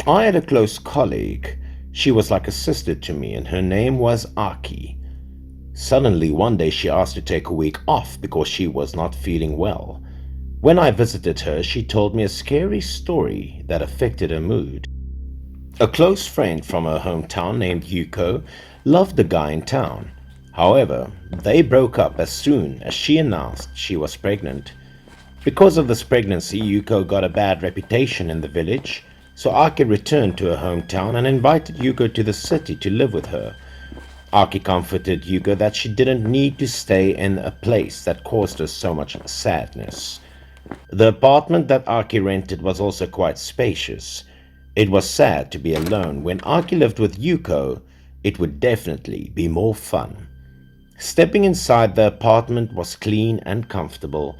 I had a close colleague. She was like a sister to me, and her name was Aki. Suddenly, one day she asked to take a week off because she was not feeling well. When I visited her, she told me a scary story that affected her mood. A close friend from her hometown named Yuko loved the guy in town. However, they broke up as soon as she announced she was pregnant. Because of this pregnancy, Yuko got a bad reputation in the village, so Aki returned to her hometown and invited Yuko to the city to live with her. Aki comforted Yuko that she didn't need to stay in a place that caused her so much sadness. The apartment that Aki rented was also quite spacious. It was sad to be alone. When Aki lived with Yuko, it would definitely be more fun. Stepping inside the apartment was clean and comfortable.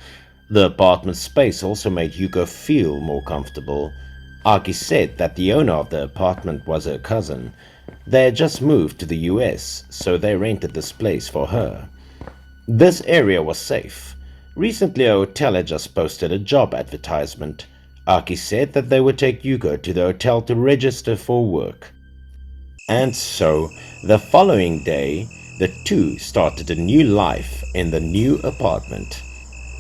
The apartment space also made Yuko feel more comfortable. Aki said that the owner of the apartment was her cousin. They had just moved to the US, so they rented this place for her. This area was safe. Recently, a hotel had just posted a job advertisement. Aki said that they would take Yuko to the hotel to register for work. And so, the following day, the two started a new life in the new apartment.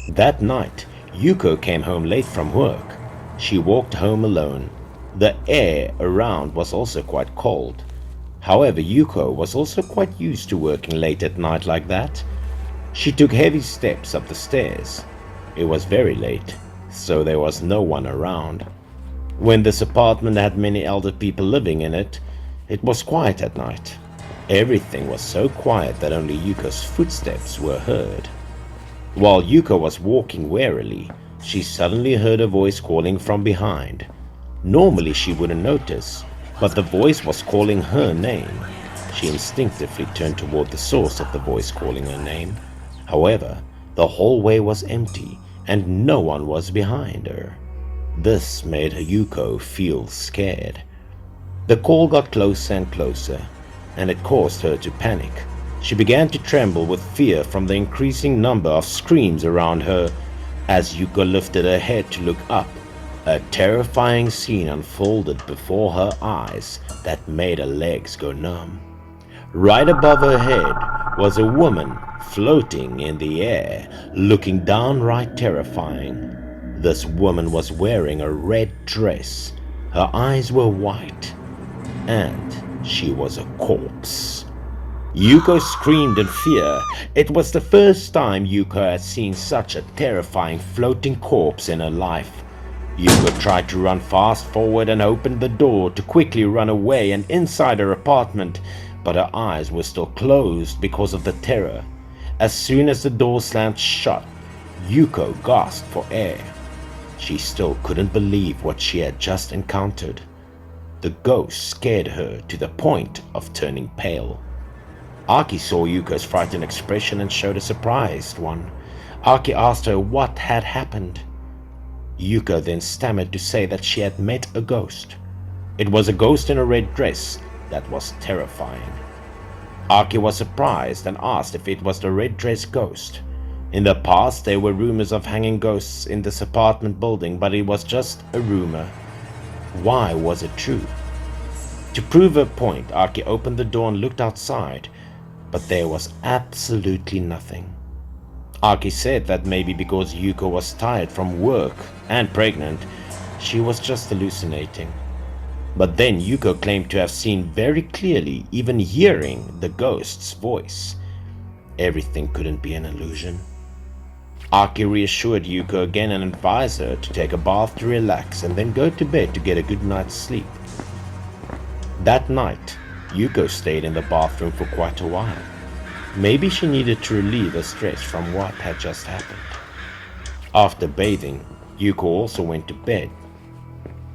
That night, Yuko came home late from work. She walked home alone. The air around was also quite cold. However, Yuko was also quite used to working late at night like that. She took heavy steps up the stairs. It was very late, so there was no one around. When this apartment had many elder people living in it, it was quiet at night. Everything was so quiet that only Yuko's footsteps were heard. While Yuko was walking warily, she suddenly heard a voice calling from behind. Normally she wouldn't notice, but the voice was calling her name. She instinctively turned toward the source of the voice calling her name. However, the hallway was empty and no one was behind her. This made Yuko feel scared. The call got closer and closer, and it caused her to panic. She began to tremble with fear from the increasing number of screams around her. As Yuko lifted her head to look up, a terrifying scene unfolded before her eyes that made her legs go numb. Right above her head was a woman floating in the air, looking downright terrifying. This woman was wearing a red dress. Her eyes were white, and she was a corpse. Yuko screamed in fear. It was the first time Yuko had seen such a terrifying floating corpse in her life. Yuko tried to run fast forward and opened the door to quickly run away and inside her apartment, but her eyes were still closed because of the terror. As soon as the door slammed shut, Yuko gasped for air. She still couldn't believe what she had just encountered. The ghost scared her to the point of turning pale. Aki saw Yuko's frightened expression and showed a surprised one. Aki asked her what had happened. Yuko then stammered to say that she had met a ghost. It was a ghost in a red dress that was terrifying. Aki was surprised and asked if it was the red dress ghost. In the past, there were rumors of hanging ghosts in this apartment building, but it was just a rumor. Why was it true? To prove her point, Aki opened the door and looked outside, but there was absolutely nothing. Aki said that maybe because Yuko was tired from work and pregnant, she was just hallucinating. But then Yuko claimed to have seen very clearly, even hearing the ghost's voice. Everything couldn't be an illusion. Aki reassured Yuko again and advised her to take a bath to relax and then go to bed to get a good night's sleep. That night, Yuko stayed in the bathroom for quite a while. Maybe she needed to relieve her stress from what had just happened. After bathing, Yuko also went to bed.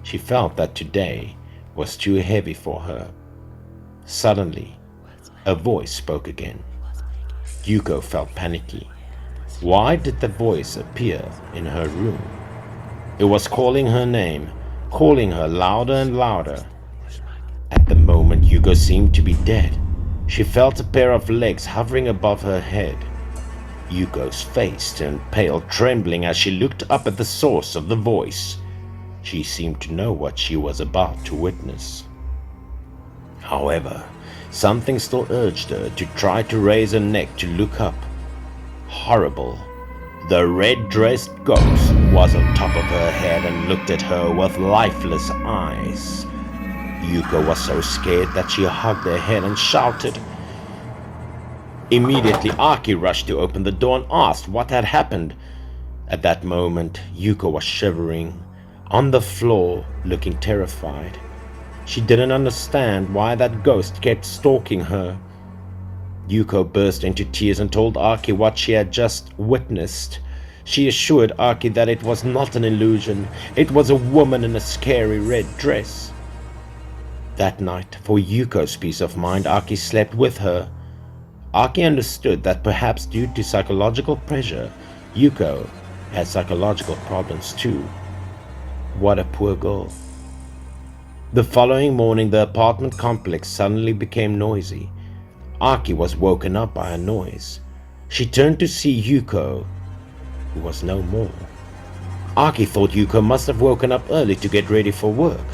She felt that today was too heavy for her. Suddenly, a voice spoke again. Yuko felt panicky. Why did the voice appear in her room? It was calling her name, calling her louder and louder. At the moment, Yuko seemed to be dead. She felt a pair of legs hovering above her head. Yuko's face turned pale, trembling as she looked up at the source of the voice. She seemed to know what she was about to witness. However, something still urged her to try to raise her neck to look up. Horrible. The red-dressed ghost was on top of her head and looked at her with lifeless eyes. Yuko was so scared that she hugged her head and shouted. Immediately, Aki rushed to open the door and asked what had happened. At that moment, Yuko was shivering on the floor, looking terrified. She didn't understand why that ghost kept stalking her. Yuko burst into tears and told Aki what she had just witnessed. She assured Aki that it was not an illusion. It was a woman in a scary red dress. That night, for Yuko's peace of mind, Aki slept with her. Aki understood that perhaps due to psychological pressure, Yuko had psychological problems too. What a poor girl. The following morning, the apartment complex suddenly became noisy. Aki was woken up by a noise. She turned to see Yuko, who was no more. Aki thought Yuko must have woken up early to get ready for work.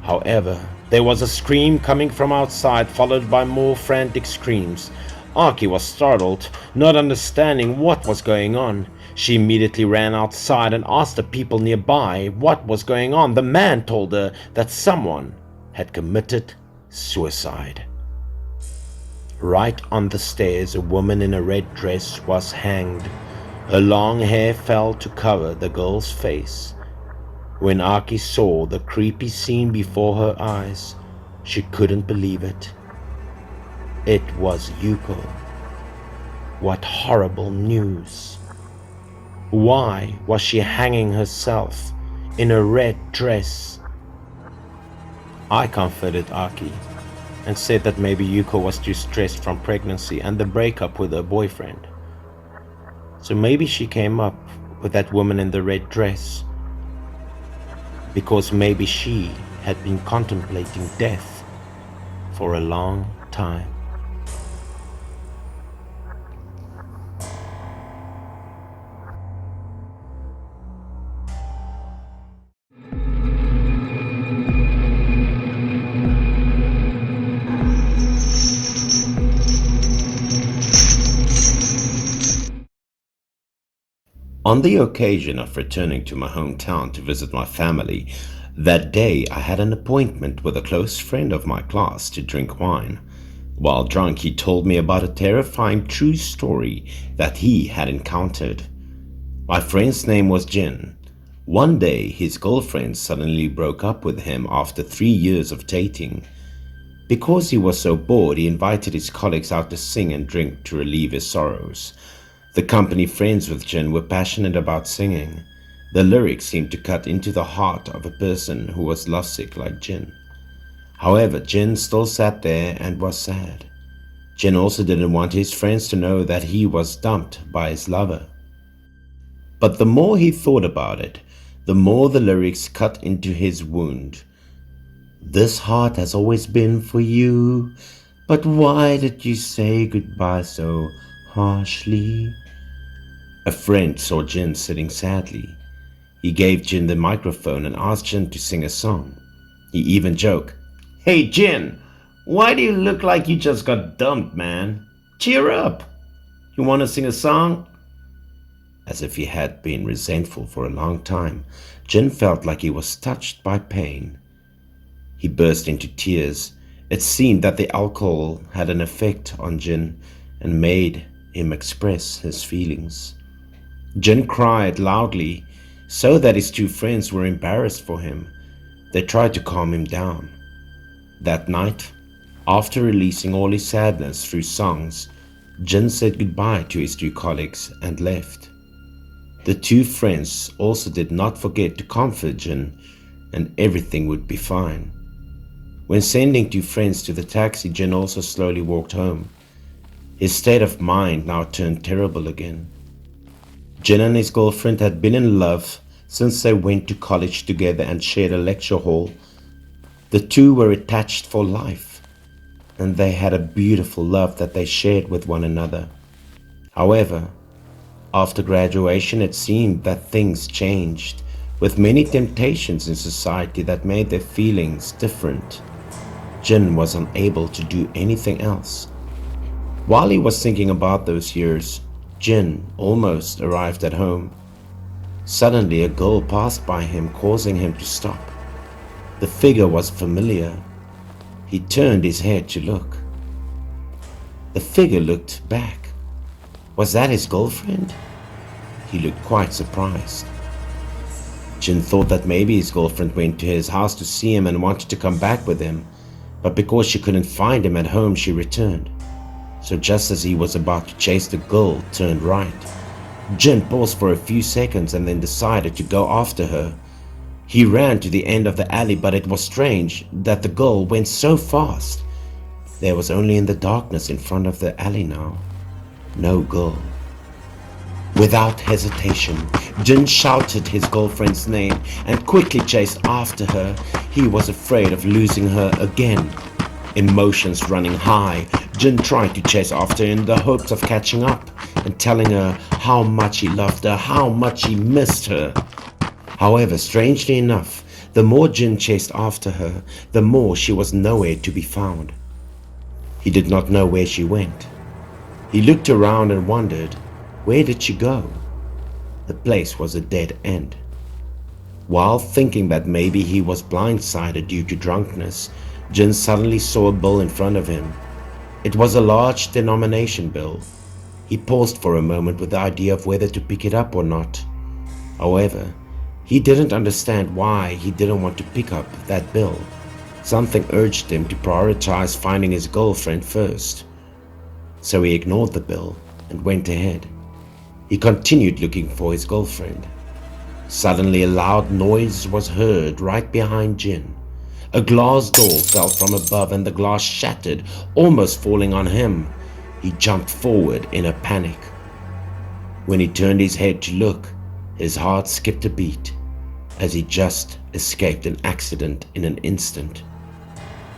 However, there was a scream coming from outside, followed by more frantic screams. Aki was startled, not understanding what was going on. She immediately ran outside and asked the people nearby what was going on. The man told her that someone had committed suicide. Right on the stairs, a woman in a red dress was hanged. Her long hair fell to cover the girl's face. When Aki saw the creepy scene before her eyes, she couldn't believe it. It was Yuko. What horrible news! Why was she hanging herself in a red dress? I comforted Aki and said that maybe Yuko was too stressed from pregnancy and the breakup with her boyfriend. So maybe she came up with that woman in the red dress because maybe she had been contemplating death for a long time. On the occasion of returning to my hometown to visit my family, that day I had an appointment with a close friend of my class to drink wine. While drunk, he told me about a terrifying true story that he had encountered. My friend's name was Jin. One day, his girlfriend suddenly broke up with him after 3 years of dating. Because he was so bored, he invited his colleagues out to sing and drink to relieve his sorrows. The company friends with Jin were passionate about singing. The lyrics seemed to cut into the heart of a person who was lovesick like Jin. However, Jin still sat there and was sad. Jin also didn't want his friends to know that he was dumped by his lover. But the more he thought about it, the more the lyrics cut into his wound. This heart has always been for you, but why did you say goodbye so harshly? A friend saw Jin sitting sadly. He gave Jin the microphone and asked Jin to sing a song. He even joked, "Hey Jin, why do you look like you just got dumped, man? Cheer up! You want to sing a song?" As if he had been resentful for a long time, Jin felt like he was touched by pain. He burst into tears. It seemed that the alcohol had an effect on Jin and made him express his feelings. Jin cried loudly so that his two friends were embarrassed for him. They tried to calm him down. That night, after releasing all his sadness through songs, Jin said goodbye to his two colleagues and left. The two friends also did not forget to comfort Jin, and everything would be fine. When sending two friends to the taxi, Jin also slowly walked home. His state of mind now turned terrible again. Jin and his girlfriend had been in love since they went to college together and shared a lecture hall. The two were attached for life, and they had a beautiful love that they shared with one another. However, after graduation, it seemed that things changed with many temptations in society that made their feelings different. Jin was unable to do anything else. While he was thinking about those years, Jin almost arrived at home. Suddenly, a girl passed by him, causing him to stop. The figure was familiar. He turned his head to look. The figure looked back. Was that his girlfriend? He looked quite surprised. Jin thought that maybe his girlfriend went to his house to see him and wanted to come back with him, but because she couldn't find him at home, she returned. So just as he was about to chase the girl, turned right. Jin paused for a few seconds and then decided to go after her. He ran to the end of the alley, but it was strange that the girl went so fast. There was only in the darkness in front of the alley now. No girl. Without hesitation, Jin shouted his girlfriend's name and quickly chased after her. He was afraid of losing her again. Emotions running high, Jin tried to chase after her in the hopes of catching up and telling her how much he loved her, how much he missed her. However, strangely enough, the more Jin chased after her, the more she was nowhere to be found. He did not know where she went. He looked around and wondered, where did she go? The place was a dead end. While thinking that maybe he was blindsided due to drunkenness, Jin suddenly saw a bill in front of him. It was a large denomination bill. He paused for a moment with the idea of whether to pick it up or not. However, he didn't understand why he didn't want to pick up that bill. Something urged him to prioritize finding his girlfriend first. So he ignored the bill and went ahead. He continued looking for his girlfriend. Suddenly a loud noise was heard right behind Jin. A glass door fell from above and the glass shattered, almost falling on him. He jumped forward in a panic. When he turned his head to look, his heart skipped a beat, as he just escaped an accident in an instant.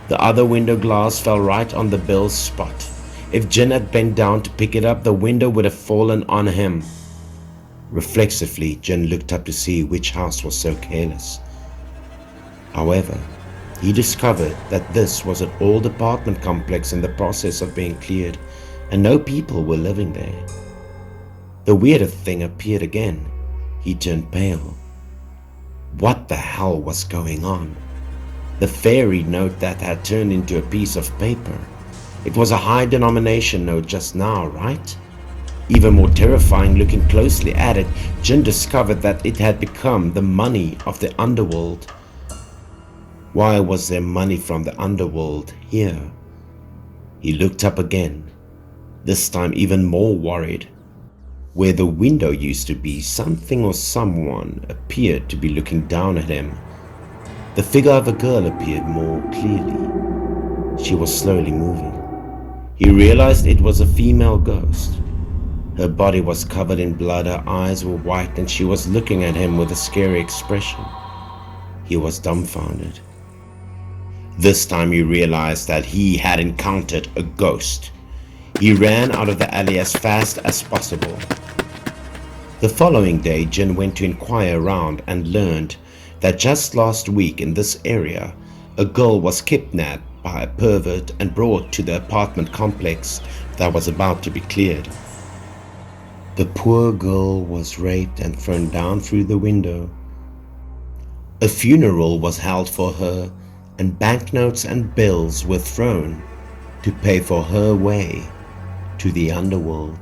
The other window glass fell right on the bill's spot. If Jin had bent down to pick it up, the window would have fallen on him. Reflexively, Jin looked up to see which house was so careless. However, he discovered that this was an old apartment complex in the process of being cleared, and no people were living there. The weirder thing appeared again. He turned pale. What the hell was going on? The fairy note that had turned into a piece of paper. It was a high denomination note just now, right? Even more terrifying, looking closely at it, Jin discovered that it had become the money of the underworld. Why was there money from the underworld here? He looked up again, this time even more worried. Where the window used to be, something or someone appeared to be looking down at him. The figure of a girl appeared more clearly. She was slowly moving. He realized it was a female ghost. Her body was covered in blood, her eyes were white, and she was looking at him with a scary expression. He was dumbfounded. This time he realized that he had encountered a ghost. He ran out of the alley as fast as possible. The following day, Jin went to inquire around and learned that just last week in this area, a girl was kidnapped by a pervert and brought to the apartment complex that was about to be cleared. The poor girl was raped and thrown down through the window. A funeral was held for her, and banknotes and bills were thrown to pay for her way to the underworld.